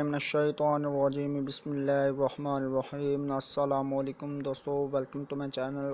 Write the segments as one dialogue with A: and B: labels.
A: बिस्मिल्लाहिर्रहमानिर्रहीम बिस्मिल्लाहिर्रहमानिर्रहीम अस्सलाम वालेकुम दोस्तों, वेलकम टू माय चैनल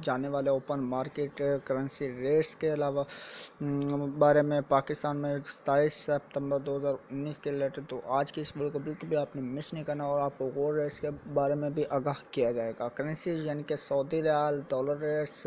A: जानने वाले ओपन मार्केट करंसी रेट्स के अलावा बारे में पाकिस्तान में 27 सितंबर 2019 के रिलेटेड। तो आज की इस वीडियो को बिल्कुल भी आपने मिस नहीं करना और आपको गोल्ड रेट्स के बारे में भी आगाह किया जाएगा। करेंसी यानी कि Saudi riyal, dollar rates,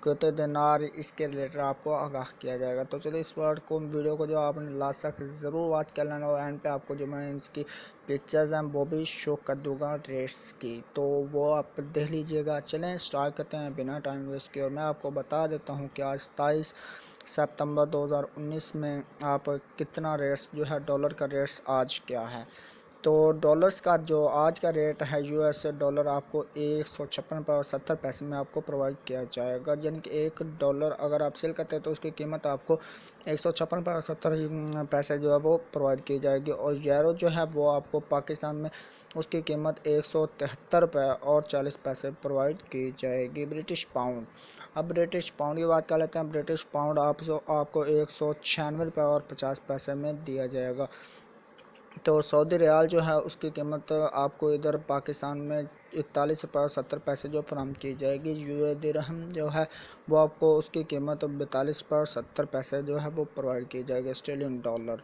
A: Kuwaiti dinar, इसके रिलेटेड आपको आगाह किया जाएगा। तो चलिए इस वीडियो को जो आपने लास्ट तक ज़रूर वॉच कर लेना और एंड पे आपको जो मैं इसकी पिक्चर्स हैं वो भी शो कर दूंगा रेट्स की, तो वो आप देख लीजिएगा। चलें स्टार्ट करते हैं बिना टाइम वेस्ट किए। और मैं आपको बता देता हूँ कि आज 27 सितंबर 2019 में आप कितना रेट्स जो है डॉलर का रेट्स आज क्या है। तो डॉलर्स का जो आज का रेट है यूएस डॉलर आपको 156.70 में आपको प्रोवाइड किया जाएगा। यानी कि $1 अगर आप सेल करते हैं तो उसकी कीमत आपको 156.70 जो है वो प्रोवाइड की जाएगी। और यूरो जो है वो आपको पाकिस्तान में उसकी कीमत 173.40 प्रोवाइड की जाएगी। ब्रिटिश पाउंड, अब ब्रिटिश पाउंड की बात कर लेते हैं। ब्रिटिश पाउंड आपको 196.50 में दिया जाएगा। तो सऊदी रियाल जो है उसकी कीमत आपको इधर पाकिस्तान में 41.70 जो फराहम की जाएगी। यूए दिरहम जो है वो आपको उसकी कीमत 42.70 जो है वो प्रोवाइड की जाएगी। ऑस्ट्रेलियन डॉलर,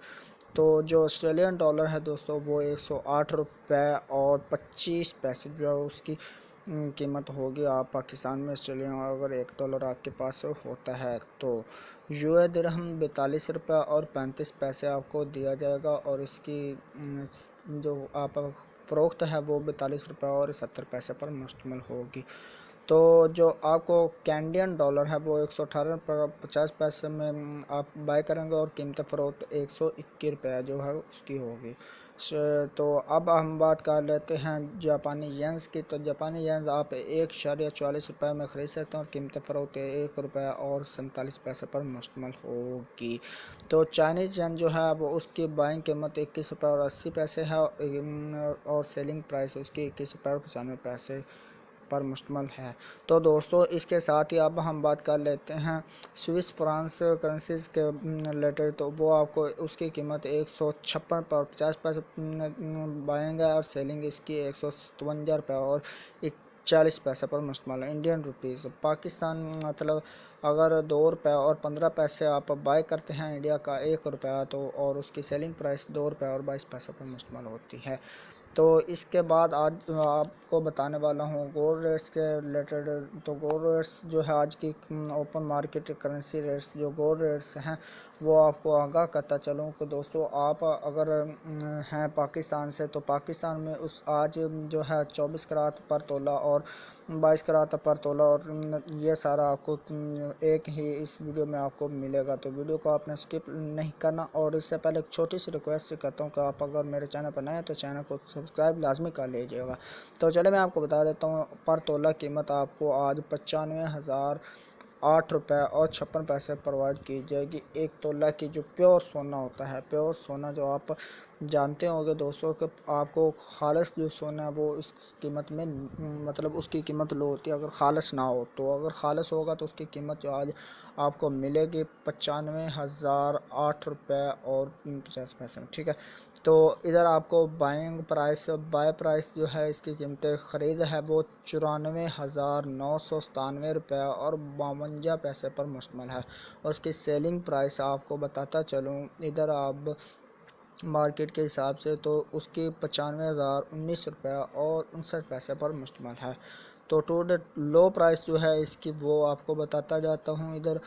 A: तो जो ऑस्ट्रेलियन डॉलर है दोस्तों वो 108.25 जो है उसकी कीमत होगी आप पाकिस्तान में। ऑस्ट्रेलियन अगर $1 आपके पास होता है तो यूए दिरहम 42.35 आपको दिया जाएगा। और इसकी जो आप फ़रोख्त है वो 42.70 पर मुश्तमिल होगी। तो जो आपको कैनेडियन डॉलर है वो 118.50 में आप बाय करेंगे और कीमत फ़रोख्त $121 जो है उसकी होगी। तो अब हम बात कर लेते हैं जापानी येंस की। तो जापानी येंस आप 1.40 में ख़रीद सकते हैं और कीमत फ़रोख्त $1.47 पर मुश्तमिल होगी। तो चाइनीज़ येन जो है वो उसकी बाइंग कीमत $21.80 है और सेलिंग प्राइस उसकी $21.95 पर मुश्तमिल है। तो दोस्तों, इसके साथ ही अब हम बात कर लेते हैं स्विस फ्रांस करेंसीज के रिलेटेड। तो वो आपको उसकी कीमत 156.50 बाइंग है और सेलिंग इसकी 157 और 40 पर मुश्तमिल है। इंडियन रुपीज़ पाकिस्तान मतलब अगर $2.15 आप बाय करते हैं इंडिया का $1 तो और उसकी सेलिंग प्राइस $2.22 पर मुश्तमिल होती है। तो इसके बाद आज आपको बताने वाला हूँ गोल्ड रेट्स के रिलेटेड। तो गोल्ड रेट्स जो है आज की ओपन मार्केट करेंसी रेट्स जो गोल्ड रेट्स हैं वो आपको आगाह करता चलूँ कि दोस्तों आप अगर हैं पाकिस्तान से तो पाकिस्तान में उस आज जो है 24 करात पर तोला और 22 करात पर तोला और ये सारा आपको एक ही इस वीडियो में आपको मिलेगा। तो वीडियो को आपने स्किप नहीं करना। और इससे पहले एक छोटी सी रिक्वेस्ट करता हूँ कि आप अगर मेरे चैनल पर नए हैं तो चैनल को सब्सक्राइब लाजमी कर लीजिएगा। तो चले मैं आपको बता देता हूँ पर तोला कीमत आपको आज 95,008.56 प्रोवाइड की जाएगी। एक तोला की जो प्योर सोना होता है, प्योर सोना जो आप जानते होंगे दोस्तों कि आपको खालिस जो सोना है वो इस कीमत में मतलब उसकी कीमत लो होती है अगर खालिस ना हो। तो अगर खालिस होगा तो उसकी कीमत जो आज आपको मिलेगी 95,008.50। ठीक है, तो इधर आपको बाइंग प्राइस बाय प्राइस जो है इसकी कीमतें ख़रीद है वो 94,997 और 52 पर मुश्तमिल है। और उसकी सेलिंग प्राइस आपको बताता चलूँ इधर आप मार्केट के हिसाब से तो उसकी 95,019 और 59 पर मुश्तमिल है। तो टोटल लो प्राइस जो है इसकी वो आपको बताता जाता हूँ इधर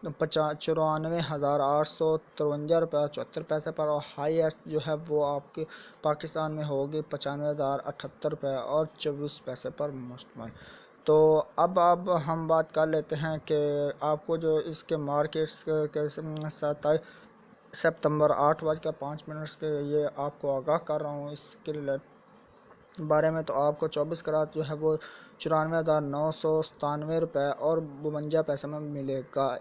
A: 94,853.74 पर। और हाईएस्ट जो है वो आपके पाकिस्तान में होगी 95,078 और 24 पर मुश्तमिल। तो अब हम बात कर लेते हैं कि आपको जो इसके मार्केट्स के 27 सितंबर 8:05 के ये आपको आगाह कर रहा हूँ इसके बारे में। तो आपको 24 करात जो है वो 94,997 और 52 में मिलेगा।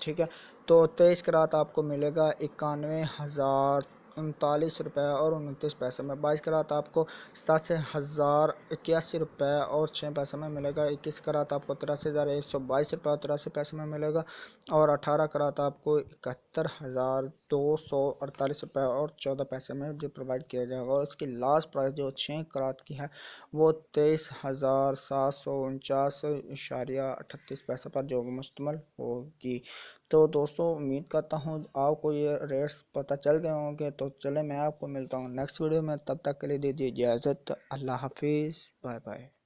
A: ठीक है, तो 23 करात आपको मिलेगा 91,000 39.29 में। 22 करात आपको 87,081 रुपये और 6 पैसे में मिलेगा। 21 करात आपको 83,122 रुपये और 83 पैसे में मिलेगा। और 18 करात आपको 71,248 रुपये और 14 पैसे में जो प्रोवाइड किया जाएगा। और इसकी लास्ट प्राइस जो 6 करात की है वो 23,749.38 पर जो मुश्तमल होगी। तो दोस्तों उम्मीद करता हूँ आपको ये रेट्स पता चल गए होंगे। तो चले मैं आपको मिलता हूँ नेक्स्ट वीडियो में, तब तक के लिए दीजिए इजाज़त। अल्लाह हाफिज़, बाय बाय।